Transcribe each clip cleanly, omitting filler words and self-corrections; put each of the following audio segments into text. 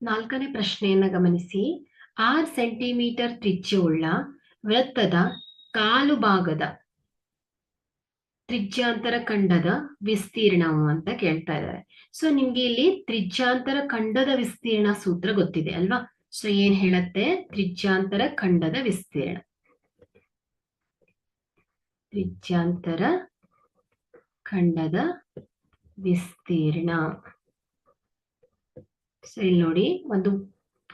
4ನೇ ಪ್ರಶ್ನೆಯನ್ನ ಗಮನಿಸಿ. 6 ಸೆಂಟಿಮೀಟರ್ ತ್ರಿಜ್ಯವುಳ್ಳ ವೃತ್ತದ ಕಾಲು ಭಾಗದ ತ್ರಿಜ್ಯಾಂತರ ಖಂಡದ ವಿಸ್ತೀರ್ಣವು ಅಂತ ಕೇಳ್ತಾ ಇದ್ದಾರೆ. ಸೊ ನಿಮ್ಗೆ ಇಲ್ಲಿ ತ್ರಿಜ್ಯಾಂತರ ಖಂಡದ ವಿಸ್ತೀರ್ಣ ಸೂತ್ರ ಗೊತ್ತಿದೆ ಅಲ್ವಾ? ಸೊ ಏನ್ ಹೇಳತ್ತೆ? ತ್ರಿಜ್ಯಾಂತರ ಖಂಡದ ವಿಸ್ತೀರ್ಣ. ತ್ರಿಜ್ಯಾಂತರ ಖಂಡದ ವಿಸ್ತೀರ್ಣ. ಸೊ ಇಲ್ಲಿ ನೋಡಿ, ಒಂದು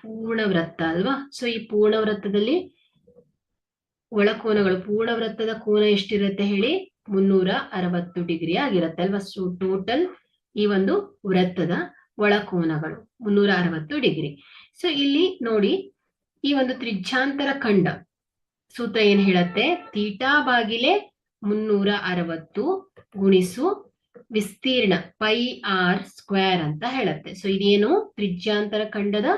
ಪೂರ್ಣ ವೃತ್ತ ಅಲ್ವಾ? ಸೊ ಈ ಪೂರ್ಣ ವೃತ್ತದಲ್ಲಿ ಒಳಕೋನಗಳು, ಪೂರ್ಣ ವೃತ್ತದ ಕೋನ ಎಷ್ಟಿರುತ್ತೆ ಹೇಳಿ? 360 ಡಿಗ್ರಿ ಆಗಿರುತ್ತೆ ಅಲ್ವಾ? ಸೊ ಟೋಟಲ್ ಈ ಒಂದು ವೃತ್ತದ ಒಳಕೋನಗಳು 360 ಡಿಗ್ರಿ. ಸೊ ಇಲ್ಲಿ ನೋಡಿ, ಈ ಒಂದು ತ್ರಿಜ್ಯಾಂತರ ಖಂಡ ಸೂತ್ರ ಏನ್ ಹೇಳತ್ತೆ? ಥೀಟಾ ಭಾಗಿಲೆ 360 ಗುಣಿಸು ವಿಸ್ತೀರ್ಣ ಪೈ ಆರ್ ಸ್ಕ್ವೇರ್ ಅಂತ ಹೇಳುತ್ತೆ. ಸೊ ಇದೇನು? ತ್ರಿಜ್ಯಾಂತರ ಖಂಡದ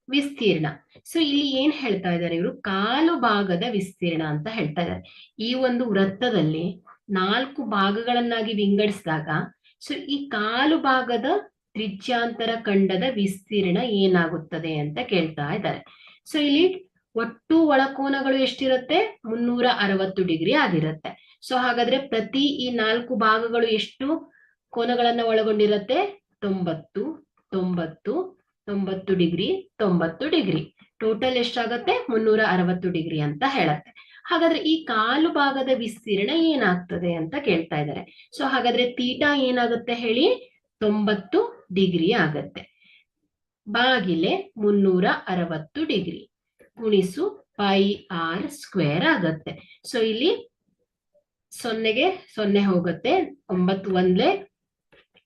ವಿಸ್ತೀರ್ಣ. ಸೊ ಇಲ್ಲಿ ಏನ್ ಹೇಳ್ತಾ ಇದ್ದಾರೆ ಇವರು? ಕಾಲು ಭಾಗದ ವಿಸ್ತೀರ್ಣ ಅಂತ ಹೇಳ್ತಾ ಇದ್ದಾರೆ. ಈ ಒಂದು ವೃತ್ತದಲ್ಲಿ 4 ಭಾಗಗಳನ್ನಾಗಿ ವಿಂಗಡಿಸಿದಾಗ ಸೊ ಈ ಕಾಲು ಭಾಗದ ತ್ರಿಜ್ಯಾಂತರ ಖಂಡದ ವಿಸ್ತೀರ್ಣ ಏನಾಗುತ್ತದೆ ಅಂತ ಕೇಳ್ತಾ ಇದ್ದಾರೆ. ಸೊ ಇಲ್ಲಿ ಒಟ್ಟು ಒಳಕೋನಗಳು ಎಷ್ಟಿರುತ್ತೆ? 360 ಡಿಗ್ರಿ ಆಗಿರುತ್ತೆ. ಸೊ ಹಾಗಾದ್ರೆ ಪ್ರತಿ ಈ 4 ಭಾಗಗಳು ಎಷ್ಟು ಕೋನಗಳನ್ನ ಒಳಗೊಂಡಿರುತ್ತೆ? 90, 90, 90 ಡಿಗ್ರಿ, 90 ಡಿಗ್ರಿ. ಟೋಟಲ್ ಎಷ್ಟಾಗತ್ತೆ? 360 ಡಿಗ್ರಿ ಅಂತ ಹೇಳತ್ತೆ. ಹಾಗಾದ್ರೆ ಈ ಕಾಲು ಭಾಗದ ವಿಸ್ತೀರ್ಣ ಏನಾಗ್ತದೆ ಅಂತ ಕೇಳ್ತಾ ಇದ್ದಾರೆ. ಸೊ ಹಾಗಾದ್ರೆ ಥೀಟಾ ಏನಾಗುತ್ತೆ ಹೇಳಿ? 90 ಡಿಗ್ರಿ ಆಗತ್ತೆ. ಬಾಗಿಲೆ 360 ಡಿಗ್ರಿ ಗುಣಿಸು ಪೈ ಆರ್ ಸ್ಕ್ವೇರ್ ಆಗತ್ತೆ. ಸೊ ಇಲ್ಲಿ 0ಗೆ 0 ಹೋಗುತ್ತೆ. 9 1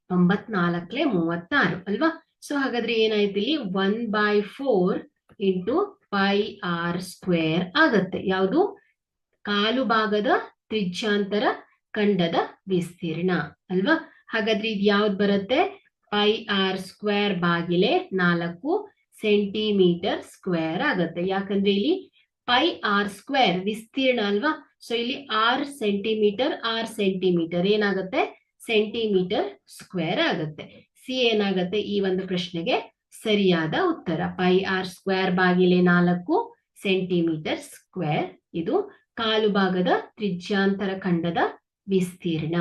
9 4 36 ಅಲ್ವಾ? ಸೊ ಹಾಗಾದ್ರೆ ಏನಾಯ್ತು ಇಲ್ಲಿ? 1/4 ಇಂಟು ಪೈ ಆರ್ ಸ್ಕ್ವೇರ್ ಆಗತ್ತೆ. ಯಾವುದು? ಕಾಲು ಭಾಗದ ತ್ರಿಜ್ಯಾಂತರ ಖಂಡದ ವಿಸ್ತೀರ್ಣ ಅಲ್ವಾ? ಹಾಗಾದ್ರೆ ಇದು ಯಾವ್ದು ಬರುತ್ತೆ? ಪೈ ಆರ್ ಸ್ಕ್ವೇರ್ ಭಾಗಿಲೆ 4 ಸೆಂಟಿಮೀಟರ್ ಸ್ಕ್ವೇರ್ ಆಗತ್ತೆ. ಯಾಕಂದ್ರೆ ಇಲ್ಲಿ ಪೈ ಆರ್ ಸ್ಕ್ವೇರ್ ವಿಸ್ತೀರ್ಣ ಅಲ್ವಾ? ಸೊ ಇಲ್ಲಿ 6 ಸೆಂಟಿಮೀಟರ್ ಏನಾಗುತ್ತೆ? ಸೆಂಟಿಮೀಟರ್ ಸ್ಕ್ವೇರ್ ಆಗುತ್ತೆ. ಸಿ ಏನಾಗುತ್ತೆ ಈ ಒಂದು ಪ್ರಶ್ನೆಗೆ ಸರಿಯಾದ ಉತ್ತರ. ಪೈ ಆರ್ ಸ್ಕ್ವೇರ್ ಭಾಗಿಲೆ 4 ಸೆಂಟಿಮೀಟರ್ ಸ್ಕ್ವೇರ್. ಇದು ಕಾಲು ಭಾಗದ ತ್ರಿಜ್ಯಾಂತರ ಖಂಡದ ವಿಸ್ತೀರ್ಣ.